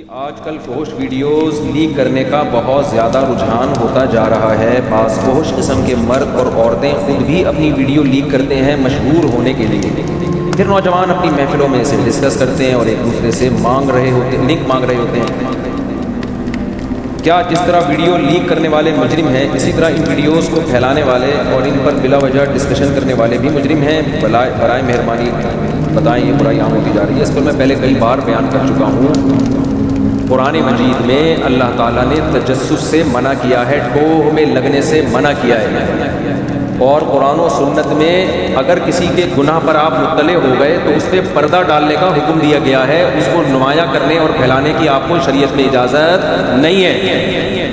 آج کل فحش ویڈیوز لیک کرنے کا بہت زیادہ رجحان ہوتا جا رہا ہے۔ بعض فحش قسم کے مرد اور عورتیں خود بھی اپنی ویڈیو لیک کرتے ہیں مشہور ہونے کے لیے، پھر نوجوان اپنی محفلوں میں اسے ڈسکس کرتے ہیں اور ایک دوسرے سے لنک مانگ رہے ہوتے ہیں۔ کیا جس طرح ویڈیو لیک کرنے والے مجرم ہیں، اسی طرح ان ویڈیوز کو پھیلانے والے اور ان پر بلا وجہ ڈسکشن کرنے والے بھی مجرم ہیں؟ برائے مہربانی بتائیں، یہ برائی عام ہوتی جا رہی ہے۔ اس پر میں پہلے کئی بار بیان کر چکا ہوں۔ قرآن مجید میں اللہ تعالیٰ نے تجسس سے منع کیا ہے، ٹوہ میں لگنے سے منع کیا ہے، اور قرآن و سنت میں اگر کسی کے گناہ پر آپ مطلع ہو گئے تو اس پہ پردہ ڈالنے کا حکم دیا گیا ہے، اس کو نمایاں کرنے اور پھیلانے کی آپ کو شریعت میں اجازت نہیں ہے۔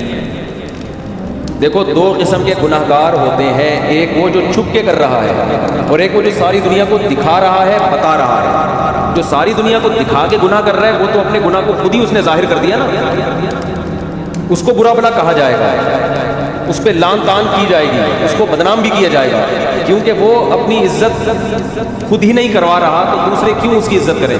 دیکھو، دو قسم کے گناہ گار ہوتے ہیں، ایک وہ جو چھپ کے کر رہا ہے اور ایک وہ جو ساری دنیا کو دکھا رہا ہے، بتا رہا ہے۔ جو ساری دنیا کو دکھا کے گناہ کر رہا ہے وہ تو اپنے گناہ کو خود ہی اس نے ظاہر کر دیا نا، اس کو برا بلا کہا جائے گا، اس پہ لان تان کی جائے گی، اس کو بدنام بھی کیا جائے گا، کیونکہ وہ اپنی عزت خود ہی نہیں کروا رہا تو دوسرے کیوں اس کی عزت کریں؟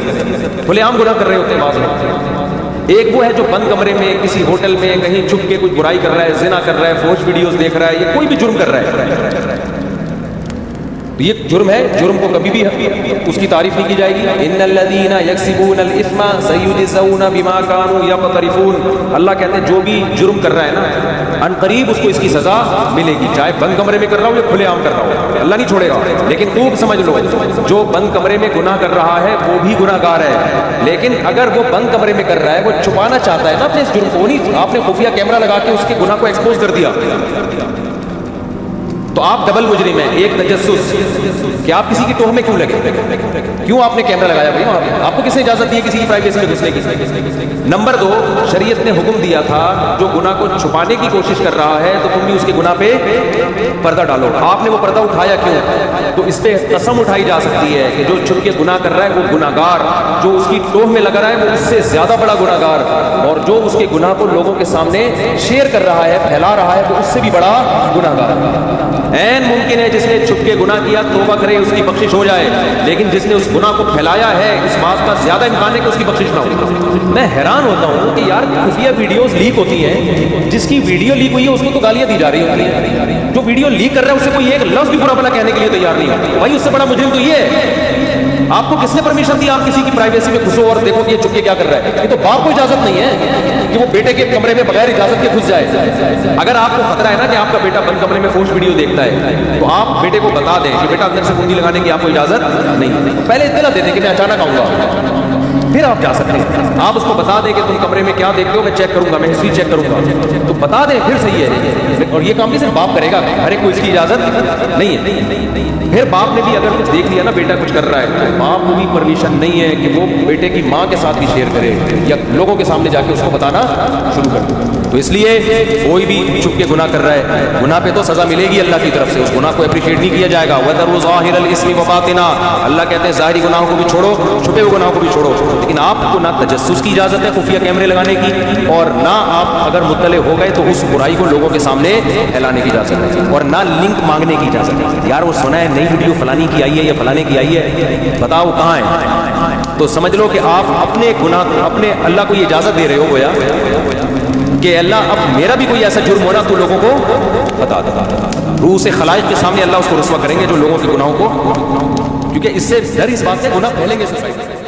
کھلے عام گناہ کر رہے ہوتے ہیں بعض لوگ۔ ایک وہ ہے جو بند کمرے میں کسی ہوٹل میں کہیں چھپ کے کچھ برائی کر رہا ہے، زنا کر رہا ہے، فحش ویڈیوز دیکھ رہا ہے، یا کوئی بھی جرم کر رہا ہے، یہ جرم ہے، جرم کو کبھی بھی اس کی تعریف نہیں کی جائے گی۔ ان الذین یکسبون الاثم سیجزون بما كانوا یقترفون، اللہ کہتے ہیں جو بھی جرم کر رہا ہے نا، ان قریب اس کو اس کی سزا ملے گی، چاہے بند کمرے میں کر رہا ہو یا کھلے عام کر رہا ہو، اللہ نہیں چھوڑے گا۔ لیکن خوب سمجھ لو، جو بند کمرے میں گناہ کر رہا ہے وہ بھی گناہ گار ہے، لیکن اگر وہ بند کمرے میں کر رہا ہے، وہ چھپانا چاہتا ہے نا اپنے اس جرم کو، نہیں آپ نے خفیہ کیمرہ لگا کے اس کے گناہ کو ایکسپوز کر دیا، تو آپ ڈبل مجرم ہیں۔ ایک تجسس کہ آپ کسی کی ٹوہ میں کیوں لگے، کیوں آپ نے کیمرہ لگایا بھائی وہاں پہ، آپ کو کس نے اجازت دی ہے کسی کی پرائیویسی میں گھسنے کی؟ نمبر دو، شریعت نے حکم دیا تھا جو گناہ کو چھپانے کی کوشش کر رہا ہے تو تم بھی اس کے گناہ پہ پردہ ڈالو۔ آپ نے وہ پردہ اٹھایا کیوں؟ تو اس پہ قسم اٹھائی جا سکتی ہے کہ جو چھپ کے گناہ کر رہا ہے وہ گناہ گار، جو اس کی ٹوہ میں لگا رہا ہے وہ اس سے زیادہ بڑا گناہ گار، اور جو اس کے گناہ کو لوگوں کے سامنے شیئر کر رہا ہے، پھیلا رہا ہے، وہ اس سے بھی بڑا گناہ گار۔ این ممکن ہے جس نے چھپ کے گناہ کیا توبہ کرے، اس کی بخشش ہو جائے، لیکن جس نے اس گناہ کو پھیلایا ہے اس بات کا زیادہ امکان ہے کہ اس کی بخشش نہ ہو۔ میں حیران ہوتا ہوں کہ یار خفیہ ویڈیوز لیک ہوتی ہیں، جس کی ویڈیو لیک ہوئی ہے اس کو تو گالیاں دی جا رہی ہوتی ہیں، جو ویڈیو لیک کر رہا ہے اسے کوئی ایک لفظ بھی برا بھلا کہنے کے لیے تیار نہیں ہے۔ بھائی اس سے بڑا مجرم تو یہ ہے، آپ کو کس نے پرمیشن دی آپ کسی کی پرائیویسی میں گھسو اور دیکھو کہ یہ چھپ کے کیا کر رہا ہے؟ یہ تو باپ کو اجازت نہیں ہے کہ وہ بیٹے کے کمرے میں بغیر اجازت کے گھس جائے۔ اگر آپ کو خطرہ ہے نا کہ آپ کا بیٹا بند کمرے میں فحش ویڈیو دیکھتا ہے تو آپ بیٹے کو بتا دیں کہ بیٹا اندر سے کنڈی لگانے کی آپ کو اجازت نہیں، پہلے اطلاع دے دیں کہ میں اچانک آؤں گا، پھر آپ جا سکتے ہیں۔ آپ اس کو بتا دیں کہ تم کمرے میں کیا دیکھتے ہو، میں چیک کروں گا، میں ہسٹری چیک کروں گا، تو بتا دیں، پھر صحیح ہے۔ اور یہ کام بھی صرف باپ کرے گا، ہر ایک کو اس کی اجازت نہیں ہے۔ پھر باپ نے بھی اگر کچھ دیکھ لیا نا بیٹا کچھ کر رہا ہے تو باپ کو بھی پرمیشن نہیں ہے کہ وہ بیٹے کی ماں کے ساتھ بھی شیئر کرے یا لوگوں کے سامنے جا کے اس کو بتانا شروع کر دے۔ تو اس لیے کوئی بھی چھپ کے گناہ کر رہا ہے، گناہ پہ تو سزا ملے گی اللہ کی طرف سے، اس گناہ کو اپریشیٹ نہیں کیا جائے گا۔ وَذَرُوا ظَاهِرَ الْإِثْمِ وَبَاطِنَهُ، اللہ کہتے ہیں ظاہری گناہوں کو بھی چھوڑو، چھپے ہوئے گناہوں کو بھی چھوڑو، لیکن آپ کو نہ تجسس کی اجازت ہے خفیہ کیمرے لگانے کی، اور نہ آپ اگر مطلع ہو گئے تو اس برائی کو لوگوں کے سامنے پھیلانے کی اجازت ہے، اور نہ لنک مانگنے کی اجازت ہے۔ یار وہ سنا ہے نئی ویڈیو فلانی کی آئی ہے یا فلانے کی آئی ہے، بتاؤ کہاں ہے؟ تو سمجھ لو کہ آپ اپنے گناہ اپنے اللہ کو یہ اجازت دے رہے ہو گویا کہ اللہ اب میرا بھی کوئی ایسا جرم ہونا تو لوگوں کو بتا دے۔ روح سے خلائق کے سامنے اللہ اس کو رسوا کریں گے جو لوگوں کے گناہوں کو، کیونکہ اس سے ڈر اس بات سے گناہ پھیلیں گے سوسائٹی میں۔